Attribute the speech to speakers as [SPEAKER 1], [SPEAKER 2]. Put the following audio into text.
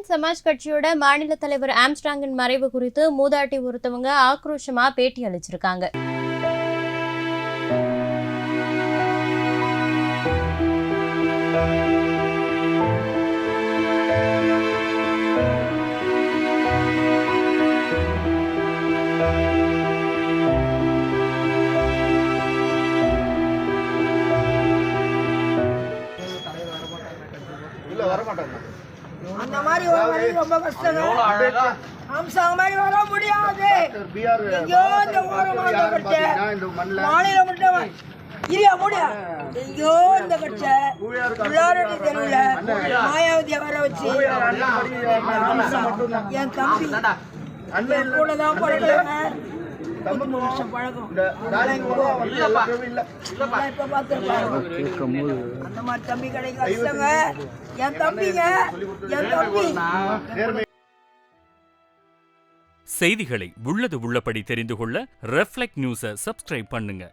[SPEAKER 1] சமாஜ் கட்சியோட மாநில தலைவர் ஆம்ஸ்ட்ராங்கின் மறைவு குறித்து மூதாட்டி ஒருத்தவங்க ஆக்ரோஷமா பேட்டி அளிச்சிருக்காங்க.
[SPEAKER 2] அந்த மாதிரி ஒரு வழி ரொம்ப கஷ்டம். அம்சாங்க மாதிரி வர முடியாது. எங்கேயோ இந்த ஓரமாக கட்சை மாநில மட்டும் இல்லையா முடியா எங்கேயோ இந்த கட்சை உள்ளாரடி தெருவில் மாயாவதியை வர வச்சு என் தம்பி கூட தான் பழகிறாங்க. அந்த மாதிரி தம்பி கிடைக்காதுங்க. என் தம்பிங்க என் தம்பி.
[SPEAKER 3] செய்திகளை உள்ளது உள்ளபடி தெரிந்து கொள்ள ரெஃப்ளெக்ட் நியூஸை சப்ஸ்கிரைப் பண்ணுங்க.